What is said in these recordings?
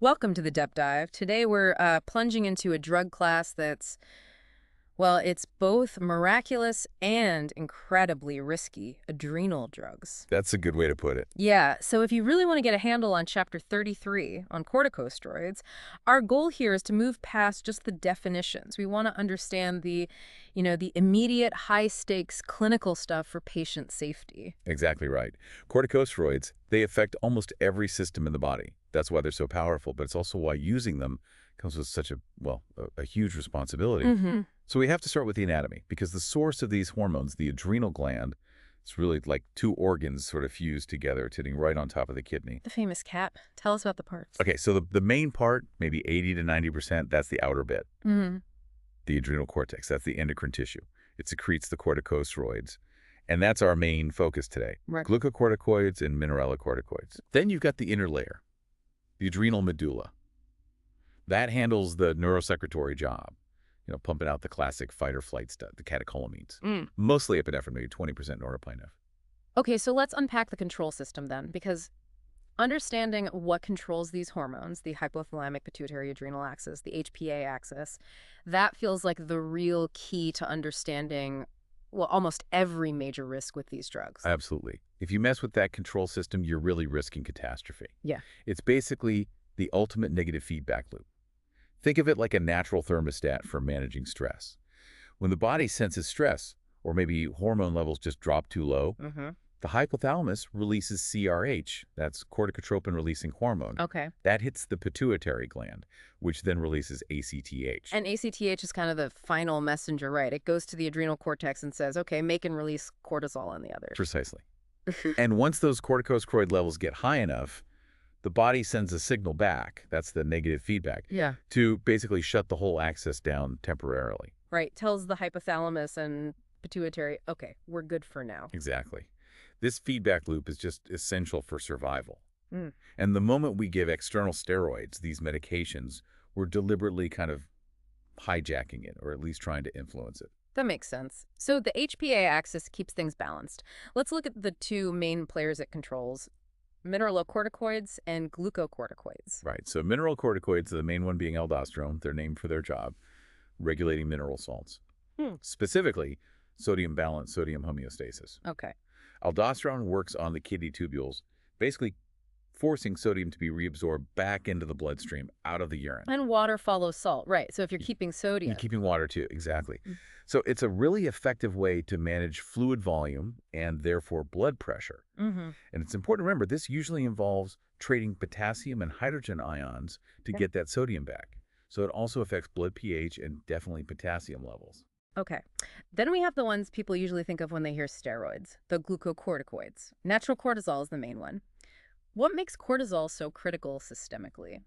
Welcome to the Depth Dive. Today we're plunging into a drug class that's, well, it's both miraculous and incredibly risky: adrenal drugs. That's a good way to put it. Yeah, so if you really want to get a handle on Chapter 33 on corticosteroids, our goal here is to move past just the definitions. We want to understand the immediate high-stakes clinical stuff for patient safety. Exactly right. Corticosteroids, they affect almost every system in the body. That's why they're so powerful, but it's also why using them comes with such a huge responsibility. Mm-hmm. So we have to start with the anatomy, because the source of these hormones, the adrenal gland, it's really like two organs sort of fused together, sitting right on top of the kidney. The famous cap. Tell us about the parts. Okay, so the main part, maybe 80 to 90%, that's the outer bit. Mm-hmm. The adrenal cortex, that's the endocrine tissue. It secretes the corticosteroids. And that's our main focus today. Right. Glucocorticoids and mineralocorticoids. Then you've got the inner layer, the adrenal medulla. That handles the neurosecretory job, pumping out the classic fight or flight stuff, the catecholamines. Mostly epinephrine, maybe 20% norepinephrine. Okay, so let's unpack the control system then, because understanding what controls these hormones, the hypothalamic pituitary adrenal axis, the HPA axis, that feels like the real key to understanding, well, almost every major risk with these drugs. Absolutely. If you mess with that control system, you're really risking catastrophe. Yeah. It's basically the ultimate negative feedback loop. Think of it like a natural thermostat for managing stress. When the body senses stress, or maybe hormone levels just drop too low, the hypothalamus releases CRH, that's corticotropin-releasing hormone. Okay. That hits the pituitary gland, which then releases ACTH. And ACTH is kind of the final messenger, right? It goes to the adrenal cortex and says, okay, make and release cortisol on the others. Precisely. And once those corticosteroid levels get high enough, the body sends a signal back, that's the negative feedback, Yeah. to basically shut the whole axis down temporarily. Right. Tells the hypothalamus and pituitary, okay, we're good for now. Exactly. This feedback loop is just essential for survival. Mm. And the moment we give external steroids, these medications, we're deliberately kind of hijacking it, or at least trying to influence it. That makes sense. So the HPA axis keeps things balanced. Let's look at the two main players it controls: mineralocorticoids and glucocorticoids. Right. So mineralocorticoids, the main one being aldosterone, they're named for their job, regulating mineral salts. Specifically, sodium balance, sodium homeostasis. Okay. Aldosterone works on the kidney tubules, basically forcing sodium to be reabsorbed back into the bloodstream, out of the urine. And water follows salt, right? So if you're keeping sodium. You're keeping water too, exactly. So it's a really effective way to manage fluid volume and therefore blood pressure. And it's important to remember, this usually involves trading potassium and hydrogen ions to get that sodium back. So it also affects blood pH and definitely potassium levels. Okay. Then we have the ones people usually think of when they hear steroids, the glucocorticoids. Natural cortisol is the main one. What makes cortisol so critical systemically?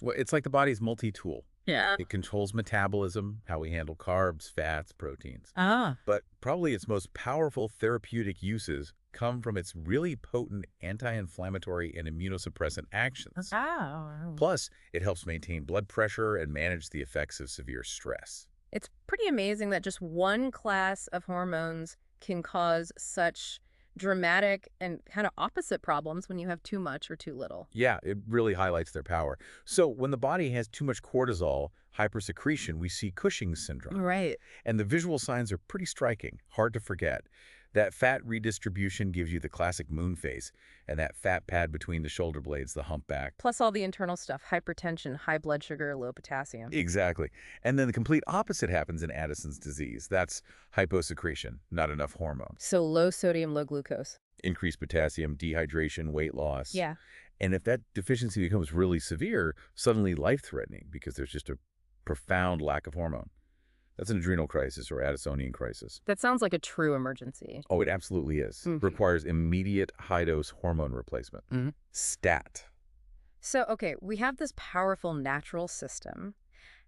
Well, it's like the body's multi-tool. Yeah. It controls metabolism, how we handle carbs, fats, proteins. Ah. But probably its most powerful therapeutic uses come from its really potent anti-inflammatory and immunosuppressant actions. Oh. Plus, it helps maintain blood pressure and manage the effects of severe stress. It's pretty amazing that just one class of hormones can cause such dramatic and kind of opposite problems when you have too much or too little. Yeah, it really highlights their power. So when the body has too much cortisol, hypersecretion, we see Cushing's syndrome. Right. And the visual signs are pretty striking, hard to forget. That fat redistribution gives you the classic moon face, and that fat pad between the shoulder blades, the humpback. Plus all the internal stuff: hypertension, high blood sugar, low potassium. Exactly. And then the complete opposite happens in Addison's disease. That's hyposecretion, not enough hormone. So low sodium, low glucose. Increased potassium, dehydration, weight loss. Yeah. And if that deficiency becomes really severe, suddenly life-threatening because there's just a profound lack of hormone. That's an adrenal crisis or Addisonian crisis. That sounds like a true emergency. Oh, it absolutely is. Requires immediate high-dose hormone replacement. STAT. So, okay, we have this powerful natural system.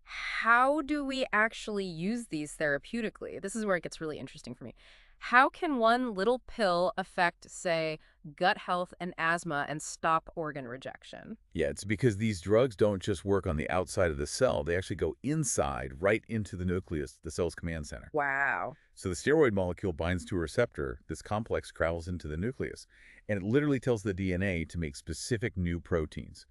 How do we actually use these therapeutically? This is where it gets really interesting for me. How can one little pill affect, say, gut health and asthma and stop organ rejection? Yeah, it's because these drugs don't just work on the outside of the cell. They actually go inside, right into the nucleus, the cell's command center. Wow. So the steroid molecule binds to a receptor. This complex travels into the nucleus, and it literally tells the DNA to make specific new proteins.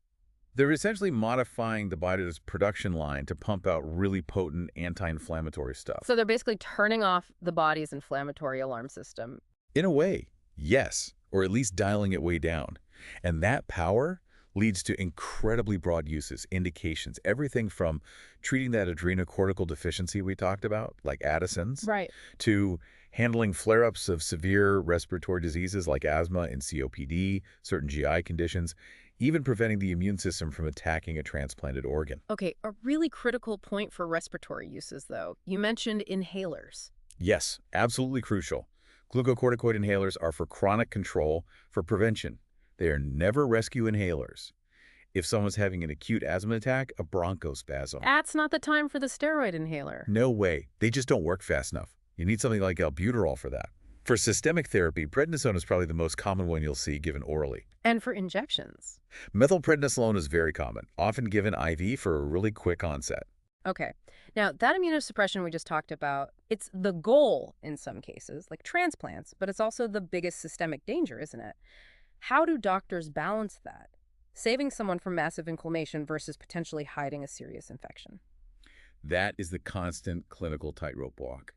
They're essentially modifying the body's production line to pump out really potent anti-inflammatory stuff. So they're basically turning off the body's inflammatory alarm system. In a way, yes, or at least dialing it way down. And that power leads to incredibly broad uses, indications, everything from treating that adrenocortical deficiency we talked about, like Addison's, Right. to handling flare-ups of severe respiratory diseases like asthma and COPD, certain GI conditions, even preventing the immune system from attacking a transplanted organ. Okay, a really critical point for respiratory uses, though. You mentioned inhalers. Yes, absolutely crucial. Glucocorticoid inhalers are for chronic control, for prevention. They are never rescue inhalers. If someone's having an acute asthma attack, a bronchospasm. That's not the time for the steroid inhaler. No way. They just don't work fast enough. You need something like albuterol for that. For systemic therapy, prednisone is probably the most common one you'll see given orally. And for injections. Methylprednisolone is very common, often given IV for a really quick onset. Okay. Now, that immunosuppression we just talked about, it's the goal in some cases, like transplants, but it's also the biggest systemic danger, isn't it? How do doctors balance that? Saving someone from massive inflammation versus potentially hiding a serious infection. That is the constant clinical tightrope walk.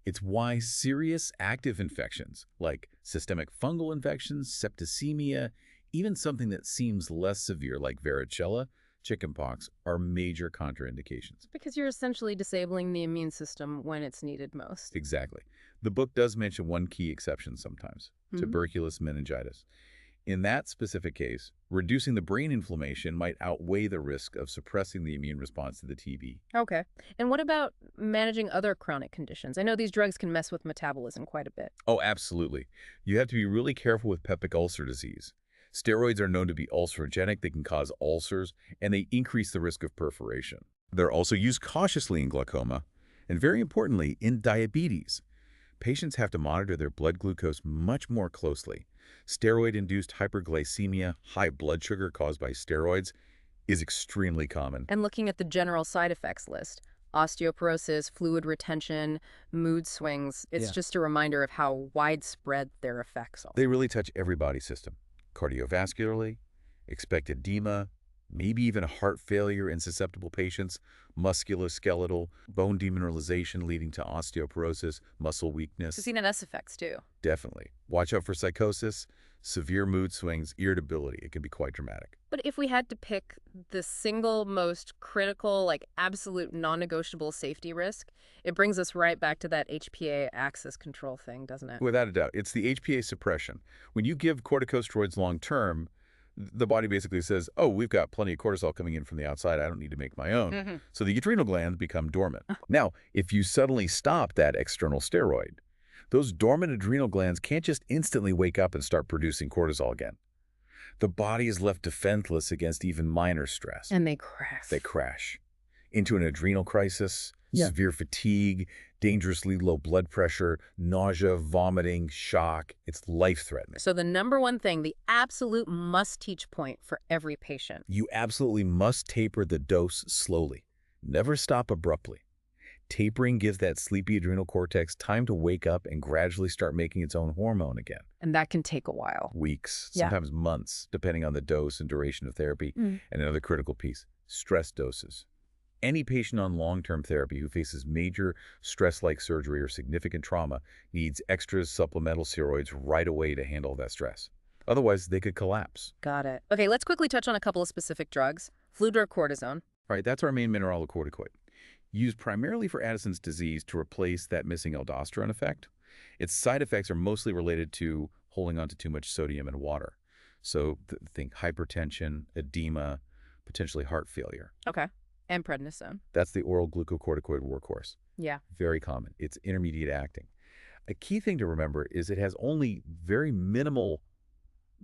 It's why serious active infections, like systemic fungal infections, septicemia, even something that seems less severe like varicella, chickenpox, are major contraindications. Because you're essentially disabling the immune system when it's needed most. Exactly. The book does mention one key exception sometimes, tuberculous meningitis. In that specific case, reducing the brain inflammation might outweigh the risk of suppressing the immune response to the TB. Okay. And what about managing other chronic conditions? I know these drugs can mess with metabolism quite a bit. Oh, absolutely. You have to be really careful with peptic ulcer disease. Steroids are known to be ulcerogenic. They can cause ulcers, and they increase the risk of perforation. They're also used cautiously in glaucoma, and very importantly, in diabetes. Patients have to monitor their blood glucose much more closely. Steroid-induced hyperglycemia, high blood sugar caused by steroids, is extremely common. And looking at the general side effects list, osteoporosis, fluid retention, mood swings, it's just a reminder of how widespread their effects are. They really touch every body system. Cardiovascularly, expect edema, maybe even heart failure in susceptible patients, musculoskeletal, bone demineralization leading to osteoporosis, muscle weakness. CNS effects, too. Definitely. Watch out for psychosis, severe mood swings, irritability. It can be quite dramatic. But if we had to pick the single most critical, like absolute non-negotiable safety risk, it brings us right back to that HPA axis control thing, doesn't it? Without a doubt, it's the HPA suppression. When you give corticosteroids long-term, the body basically says, oh, we've got plenty of cortisol coming in from the outside. I don't need to make my own. So the adrenal glands become dormant. Now, if you suddenly stop that external steroid, those dormant adrenal glands can't just instantly wake up and start producing cortisol again. The body is left defenseless against even minor stress. And they crash. They crash into an adrenal crisis, severe fatigue, dangerously low blood pressure, nausea, vomiting, shock. It's life-threatening. So the number one thing, the absolute must-teach point for every patient. You absolutely must taper the dose slowly. Never stop abruptly. Tapering gives that sleepy adrenal cortex time to wake up and gradually start making its own hormone again. And that can take a while. Weeks, sometimes months, depending on the dose and duration of therapy. And another critical piece, stress doses. Any patient on long-term therapy who faces major stress like surgery or significant trauma needs extra supplemental steroids right away to handle that stress. Otherwise, they could collapse. Got it. Okay, let's quickly touch on a couple of specific drugs. Fludrocortisone. Right, that's our main mineralocorticoid. Used primarily for Addison's disease to replace that missing aldosterone effect. Its side effects are mostly related to holding on to too much sodium in water. So think hypertension, edema, potentially heart failure. Okay. And prednisone. That's the oral glucocorticoid workhorse. Yeah. Very common. It's intermediate acting. A key thing to remember is it has only very minimal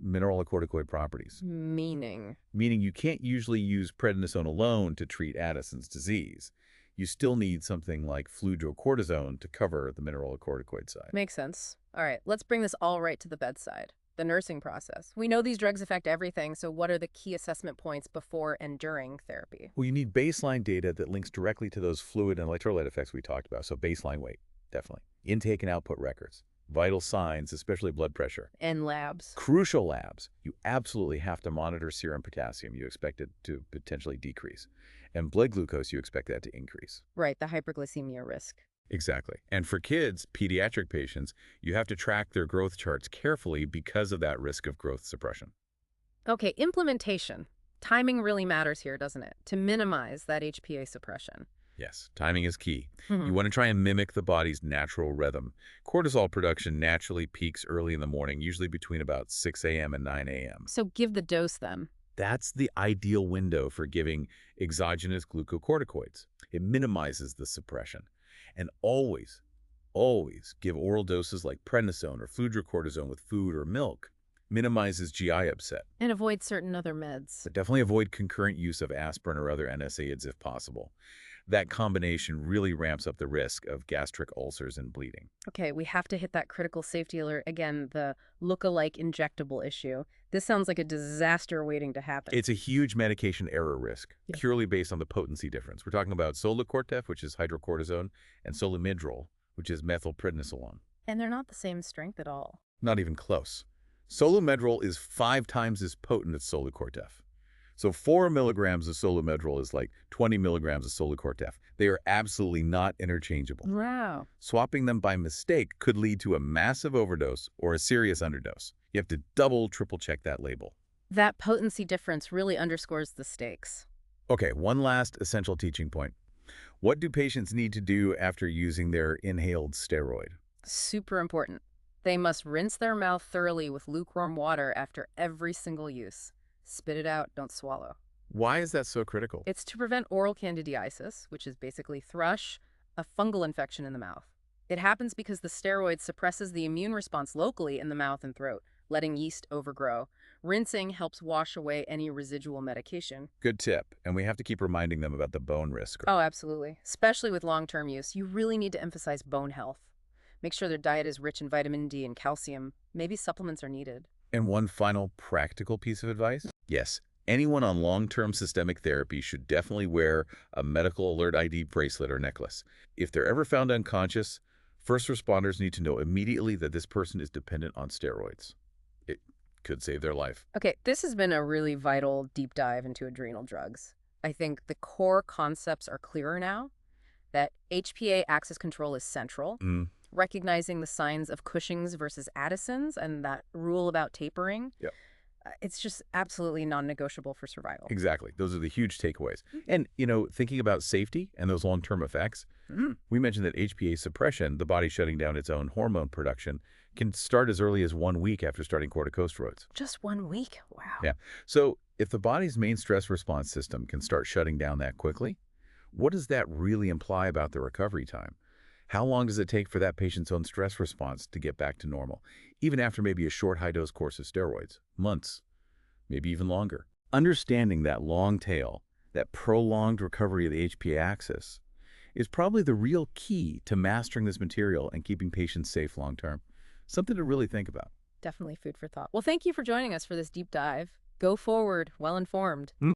mineralocorticoid properties. Meaning you can't usually use prednisone alone to treat Addison's disease. You still need something like fludrocortisone to cover the mineralocorticoid side. Makes sense. All right, let's bring this all right to the bedside. The nursing process. We know these drugs affect everything, so what are the key assessment points before and during therapy? Well, you need baseline data that links directly to those fluid and electrolyte effects we talked about, so baseline weight, definitely. Intake and output records. vital signs, especially blood pressure. And labs. Crucial labs. You absolutely have to monitor serum potassium. You expect it to potentially decrease. And blood glucose, you expect that to increase. Right, the hyperglycemia risk. Exactly. And for kids, pediatric patients, you have to track their growth charts carefully because of that risk of growth suppression. Okay, implementation. Timing really matters here, doesn't it? To minimize that HPA suppression. Yes, timing is key. You want to try and mimic the body's natural rhythm. Cortisol production naturally peaks early in the morning, usually between about 6 a.m. and 9 a.m. So give the dose then. That's the ideal window for giving exogenous glucocorticoids. It minimizes the suppression. And always, always give oral doses like prednisone or fludrocortisone with food or milk. Minimizes GI upset. And avoid certain other meds. But definitely avoid concurrent use of aspirin or other NSAIDs if possible. That combination really ramps up the risk of gastric ulcers and bleeding. Okay, we have to hit that critical safety alert again, the look-alike injectable issue. This sounds like a disaster waiting to happen. It's a huge medication error risk, Yeah. purely based on the potency difference. We're talking about Solicortef, which is hydrocortisone, and Solumidrol, which is methylprednisolone. And they're not the same strength at all. Not even close. Solumedrol is 5 times as potent as Solicortef. So 4 milligrams of Solumedrol is like 20 milligrams of Solicortef. They are absolutely not interchangeable. Wow. Swapping them by mistake could lead to a massive overdose or a serious underdose. You have to double, triple check that label. That potency difference really underscores the stakes. Okay, one last essential teaching point. What do patients need to do after using their inhaled steroid? Super important. They must rinse their mouth thoroughly with lukewarm water after every single use. Spit it out, don't swallow. Why is that so critical? It's to prevent oral candidiasis, which is basically thrush, a fungal infection in the mouth. It happens because the steroid suppresses the immune response locally in the mouth and throat, letting yeast overgrow. Rinsing helps wash away any residual medication. Good tip. And we have to keep reminding them about the bone risk. Oh, absolutely. Especially with long-term use, you really need to emphasize bone health. Make sure their diet is rich in vitamin D and calcium. Maybe supplements are needed. And one final practical piece of advice? Yes, anyone on long-term systemic therapy should definitely wear a medical alert ID bracelet or necklace. If they're ever found unconscious, first responders need to know immediately that this person is dependent on steroids. It could save their life. Okay, this has been a really vital deep dive into adrenal drugs. I think the core concepts are clearer now, that HPA axis control is central, recognizing the signs of Cushing's versus Addison's and that rule about tapering. Yep. It's just absolutely non-negotiable for survival. Exactly. Those are the huge takeaways. And, thinking about safety and those long-term effects, we mentioned that HPA suppression, the body shutting down its own hormone production, can start as early as 1 week after starting corticosteroids. Just 1 week? Wow. Yeah. So if the body's main stress response system can start shutting down that quickly, what does that really imply about the recovery time? How long does it take for that patient's own stress response to get back to normal, even after maybe a short high-dose course of steroids? Months, maybe even longer. Understanding that long tail, that prolonged recovery of the HPA axis, is probably the real key to mastering this material and keeping patients safe long-term. Something to really think about. Definitely food for thought. Well, thank you for joining us for this deep dive. Go forward, well-informed.